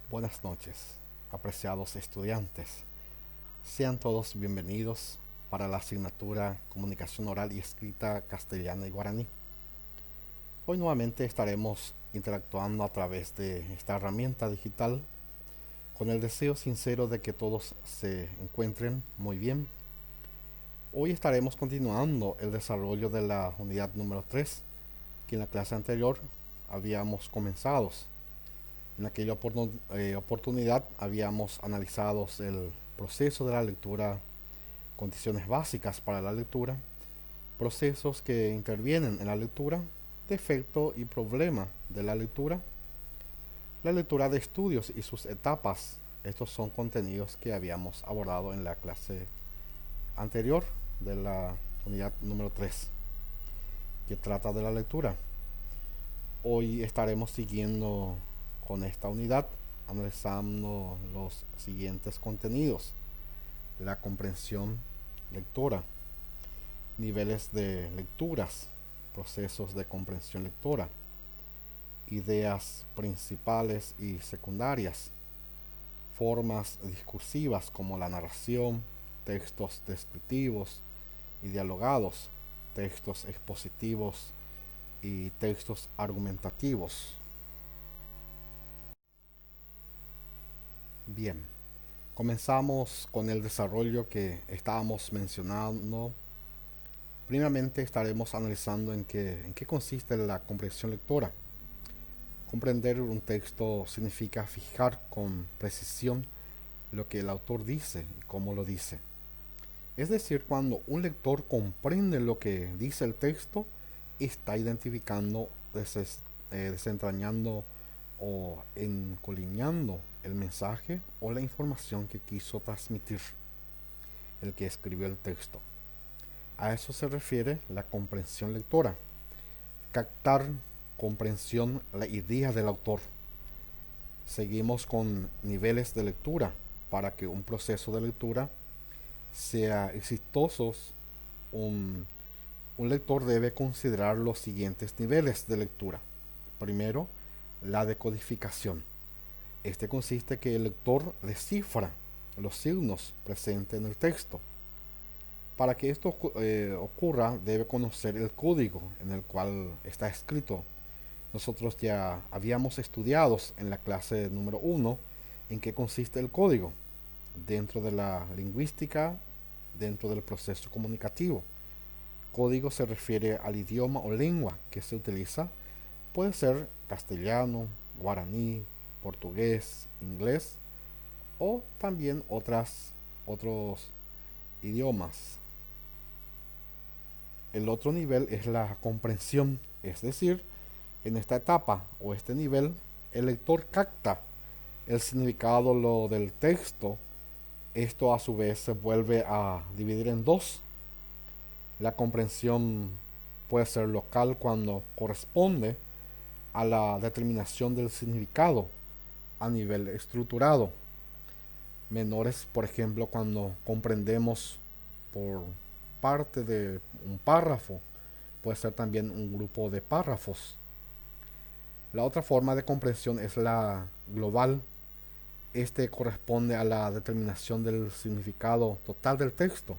Buenas noches, apreciados estudiantes. Sean todos bienvenidos para la asignatura Comunicación Oral y Escrita Castellana y Guaraní. Hoy nuevamente estaremos interactuando a través de esta herramienta digital con el deseo sincero de que todos se encuentren muy bien. Hoy estaremos continuando el desarrollo de la unidad número 3 que en la clase anterior habíamos comenzado. En aquella oportunidad habíamos analizado el proceso de la lectura, condiciones básicas para la lectura, procesos que intervienen en la lectura, defecto y problema de la lectura de estudios y sus etapas. Estos son contenidos que habíamos abordado en la clase anterior de la unidad número 3, que trata de la lectura. Hoy estaremos siguiendo con esta unidad, analizando los siguientes contenidos: la comprensión lectora, niveles de lecturas, procesos de comprensión lectora, ideas principales y secundarias, formas discursivas como la narración, textos descriptivos y dialogados, textos expositivos y textos argumentativos. Bien, comenzamos con el desarrollo que estábamos mencionando. Primeramente estaremos analizando en qué consiste la comprensión lectora. Comprender un texto significa fijar con precisión lo que el autor dice y cómo lo dice. Es decir, cuando un lector comprende lo que dice el texto, está identificando, desentrañando o encoliñando el mensaje o la información que quiso transmitir el que escribió el texto. A eso se refiere la comprensión lectora. Captar, comprensión, la idea del autor. Seguimos con niveles de lectura. Para que un proceso de lectura sea exitoso, un lector debe considerar los siguientes niveles de lectura. Primero, la decodificación. Este consiste en que el lector descifra los signos presentes en el texto. Para que esto ocurra, debe conocer el código en el cual está escrito. Nosotros ya habíamos estudiado en la clase número 1 en qué consiste el código dentro de la lingüística, dentro del proceso comunicativo. Código se refiere al idioma o lengua que se utiliza. Puede ser castellano, guaraní, portugués, inglés o también otros idiomas. El otro nivel es la comprensión, es decir, en esta etapa o este nivel, el lector capta el significado del texto. Esto a su vez se vuelve a dividir en dos. La comprensión puede ser local cuando corresponde a la determinación del significado a nivel estructurado. Menores, por ejemplo, cuando comprendemos por parte de un párrafo, puede ser también un grupo de párrafos. La otra forma de comprensión es la global. Este corresponde a la determinación del significado total del texto.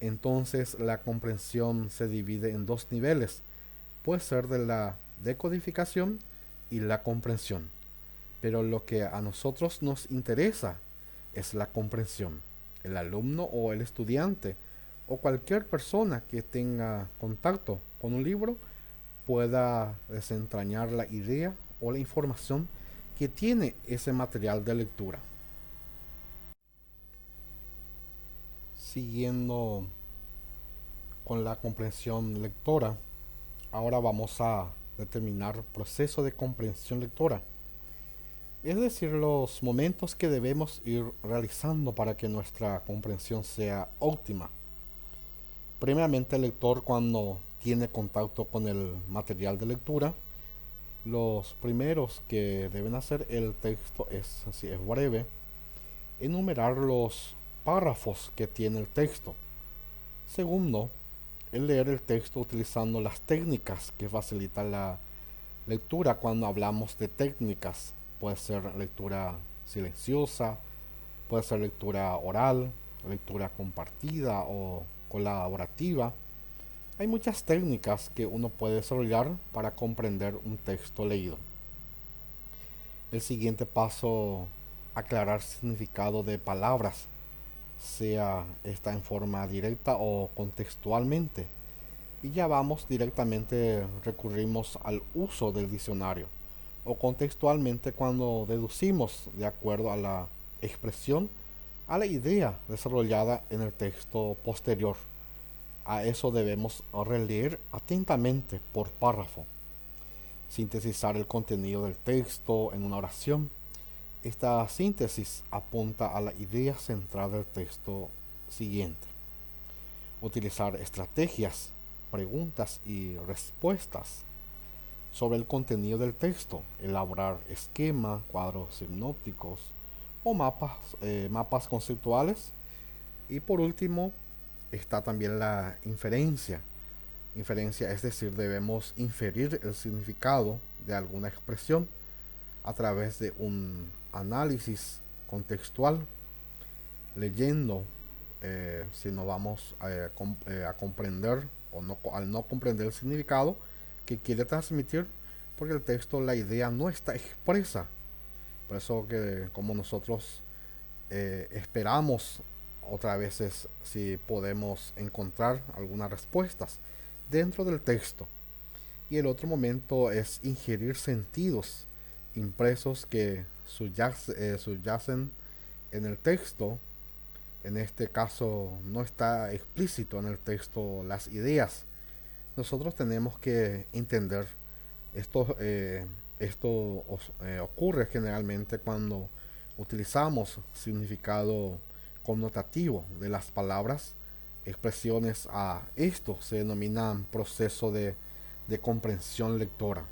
Entonces la comprensión se divide en dos niveles. Puede ser de la decodificación y la comprensión. Pero lo que a nosotros nos interesa es la comprensión. El alumno o el estudiante o cualquier persona que tenga contacto con un libro pueda desentrañar la idea o la información que tiene ese material de lectura. Siguiendo con la comprensión lectora, ahora vamos a determinar proceso de comprensión lectora, es decir, los momentos que debemos ir realizando para que nuestra comprensión sea óptima. Primeramente, el lector, cuando tiene contacto con el material de lectura, los primeros que deben hacer el texto es, si es breve, enumerar los párrafos que tiene el texto. Segundo, el leer el texto utilizando las técnicas que facilitan la lectura. Cuando hablamos de técnicas, puede ser lectura silenciosa, puede ser lectura oral, lectura compartida o colaborativa. Hay muchas técnicas que uno puede desarrollar para comprender un texto leído. El siguiente paso, aclarar significado de palabras, sea esta en forma directa o contextualmente. Y ya vamos directamente, recurrimos al uso del diccionario o contextualmente cuando deducimos de acuerdo a la expresión a la idea desarrollada en el texto posterior. A eso debemos releer atentamente por párrafo, sintetizar el contenido del texto en una oración. Esta síntesis apunta a la idea central del texto siguiente. Utilizar estrategias, preguntas y respuestas sobre el contenido del texto, elaborar esquemas, cuadros sinópticos o mapas conceptuales. Y por último está también la inferencia. Inferencia, es decir, debemos inferir el significado de alguna expresión a través de un análisis contextual, leyendo, si no vamos a comprender o no, al no comprender el significado que quiere transmitir, porque el texto, la idea no está expresa. Por eso que como nosotros esperamos otras veces si podemos encontrar algunas respuestas dentro del texto. Y el otro momento es ingerir sentidos impresos que subyacen en el texto. En este caso no está explícito en el texto las ideas. Nosotros tenemos que entender esto. Ocurre generalmente cuando utilizamos significado connotativo de las palabras, expresiones. A esto se denomina proceso de comprensión lectora.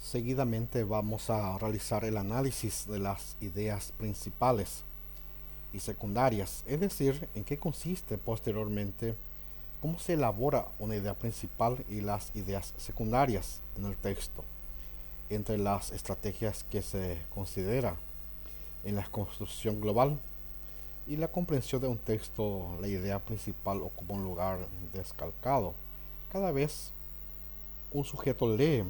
Seguidamente vamos a realizar el análisis de las ideas principales y secundarias, es decir, en qué consiste posteriormente, cómo se elabora una idea principal y las ideas secundarias en el texto. Entre las estrategias que se considera en la construcción global y la comprensión de un texto, la idea principal ocupa un lugar descalcado. Cada vez un sujeto lee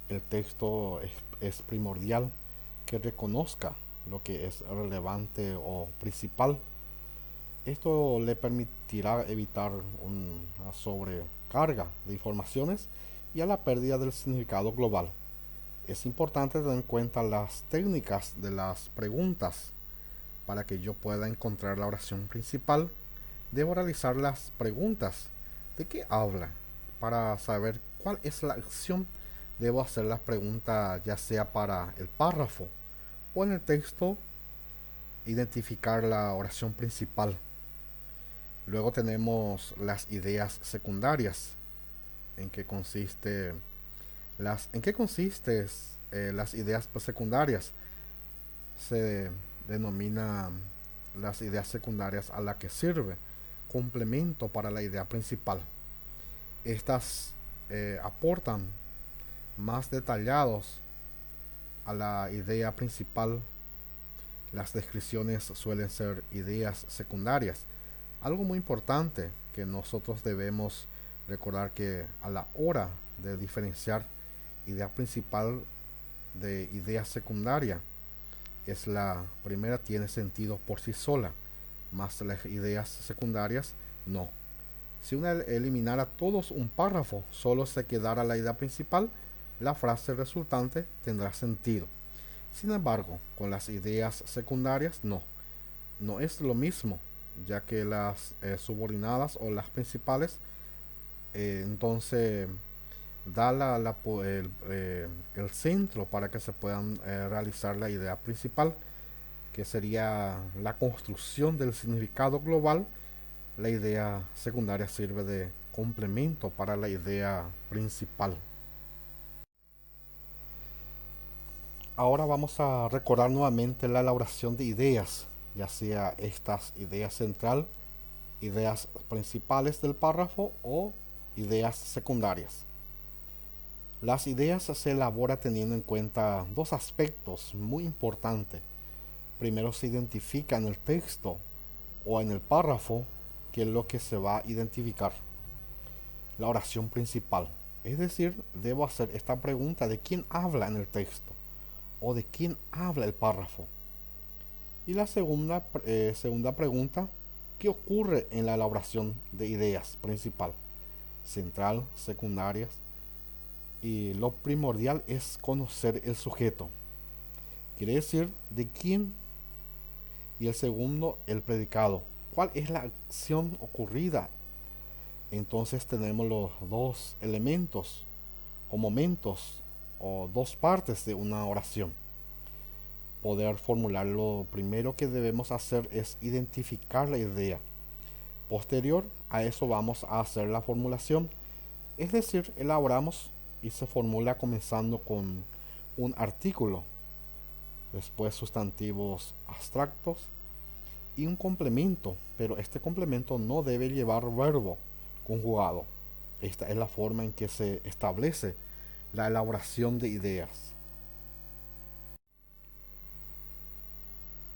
el texto, es primordial que reconozca lo que es relevante o principal. Esto le permitirá evitar una sobrecarga de informaciones y a la pérdida del significado global. Es importante tener en cuenta las técnicas de las preguntas. Para que yo pueda encontrar la oración principal, debo realizar las preguntas. ¿De qué habla? Para saber cuál es la acción, debo hacer las preguntas ya sea para el párrafo o en el texto, identificar la oración principal. Luego tenemos las ideas secundarias. ¿En qué consiste las ideas secundarias? Se denomina las ideas secundarias a la que sirve complemento para la idea principal. Estas aportan más detallados a la idea principal. Las descripciones suelen ser ideas secundarias. Algo muy importante que nosotros debemos recordar, que a la hora de diferenciar idea principal de idea secundaria, es la primera tiene sentido por sí sola, más las ideas secundarias no. Si uno eliminara todos un párrafo, solo se quedara la idea principal, la frase resultante tendrá sentido. Sin embargo, con las ideas secundarias no es lo mismo, ya que las subordinadas o las principales, entonces da el centro para que se puedan realizar la idea principal, que sería la construcción del significado global. La idea secundaria sirve de complemento para la idea principal. Ahora vamos a recordar nuevamente la elaboración de ideas, ya sea estas ideas central, ideas principales del párrafo o ideas secundarias. Las ideas se elaboran teniendo en cuenta dos aspectos muy importantes. Primero se identifica en el texto o en el párrafo qué es lo que se va a identificar, la oración principal. Es decir, debo hacer esta pregunta de quién habla en el texto o de quién habla el párrafo. Y la segunda pregunta, ¿qué ocurre en la elaboración de ideas principal, central, secundarias? Y lo primordial es conocer el sujeto, quiere decir de quién, y el segundo, el predicado, cuál es la acción ocurrida. Entonces tenemos los dos elementos o momentos o dos partes de una oración. Poder formular, lo primero que debemos hacer es identificar la idea. Posterior a eso vamos a hacer la formulación, es decir, elaboramos y se formula comenzando con un artículo, después sustantivos abstractos y un complemento, pero este complemento no debe llevar verbo conjugado. Esta es la forma en que se establece la elaboración de ideas.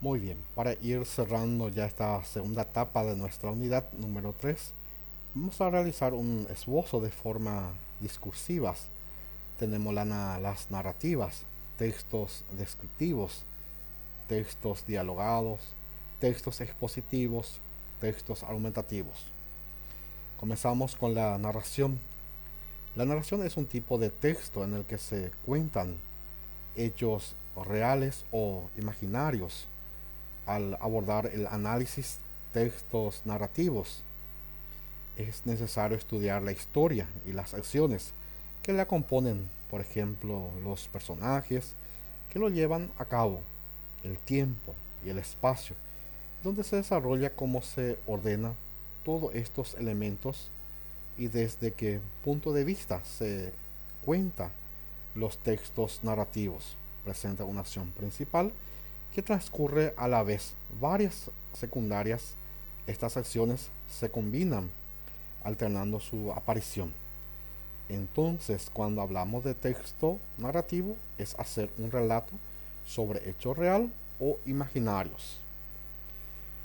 Muy bien, para ir cerrando ya esta segunda etapa de nuestra unidad número 3, vamos a realizar un esbozo de forma discursivas. Tenemos las narrativas, textos descriptivos, textos dialogados, textos expositivos, textos argumentativos. Comenzamos con la narración. La narración es un tipo de texto en el que se cuentan hechos reales o imaginarios. Al abordar el análisis textos narrativos, es necesario estudiar la historia y las acciones que la componen, por ejemplo, los personajes que lo llevan a cabo, el tiempo y el espacio, donde se desarrolla cómo se ordena todos estos elementos y desde qué punto de vista se cuenta los textos narrativos. Presenta una acción principal que transcurre a la vez varias secundarias. Estas acciones se combinan alternando su aparición. Entonces, cuando hablamos de texto narrativo, es hacer un relato sobre hecho real o imaginarios.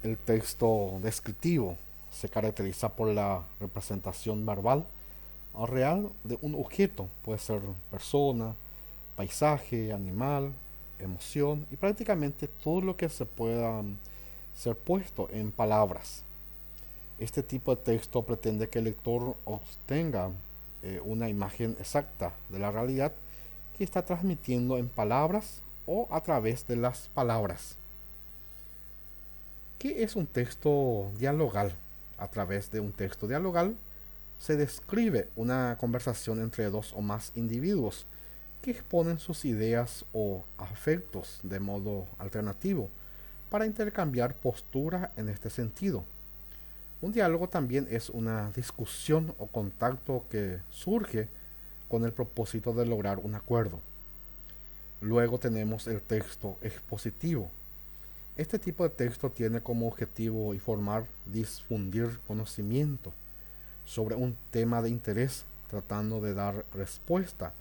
El texto descriptivo se caracteriza por la representación verbal o real de un objeto, puede ser persona, paisaje, animal, emoción y prácticamente todo lo que se pueda ser puesto en palabras. Este tipo de texto pretende que el lector obtenga una imagen exacta de la realidad que está transmitiendo en palabras o a través de las palabras. ¿Qué es un texto dialogal? A través de un texto dialogal se describe una conversación entre dos o más individuos que exponen sus ideas o afectos de modo alternativo para intercambiar postura en este sentido. Un diálogo también es una discusión o contacto que surge con el propósito de lograr un acuerdo. Luego tenemos el texto expositivo. Este tipo de texto tiene como objetivo informar, difundir conocimiento sobre un tema de interés, tratando de dar respuesta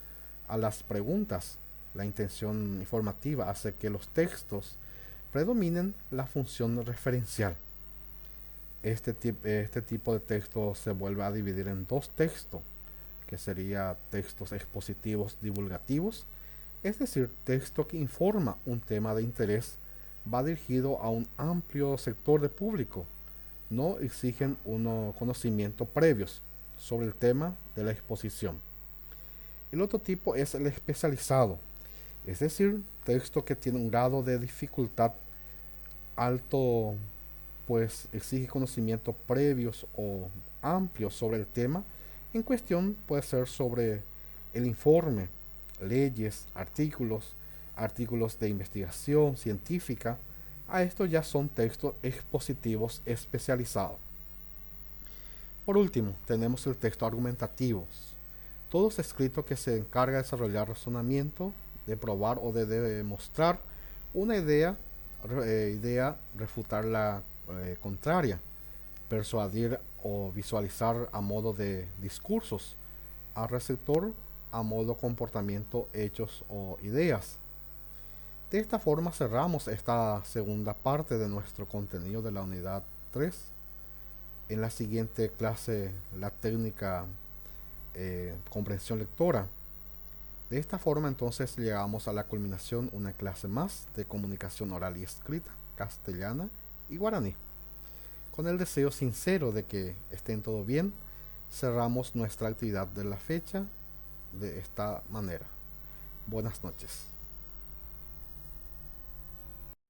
a las preguntas. La intención informativa hace que los textos predominen la función referencial. Este tipo de texto se vuelve a dividir en dos textos, que serían textos expositivos divulgativos, es decir, texto que informa un tema de interés, va dirigido a un amplio sector de público, no exigen unos conocimientos previos sobre el tema de la exposición. El otro tipo es el especializado, es decir, texto que tiene un grado de dificultad alto, pues exige conocimientos previos o amplios sobre el tema en cuestión. Puede ser sobre el informe, leyes, artículos de investigación científica. A esto ya son textos expositivos especializados. Por último, tenemos el texto argumentativo. Todo es escrito que se encarga de desarrollar razonamiento, de probar o de demostrar una idea, refutar la contraria, persuadir o visualizar a modo de discursos al receptor a modo comportamiento, hechos o ideas. De esta forma cerramos esta segunda parte de nuestro contenido de la unidad 3. En la siguiente clase, la técnica comprensión lectora. De esta forma entonces llegamos a la culminación, una clase más de comunicación oral y escrita, castellana y guaraní. Con el deseo sincero de que estén todo bien, cerramos nuestra actividad de la fecha de esta manera. Buenas noches.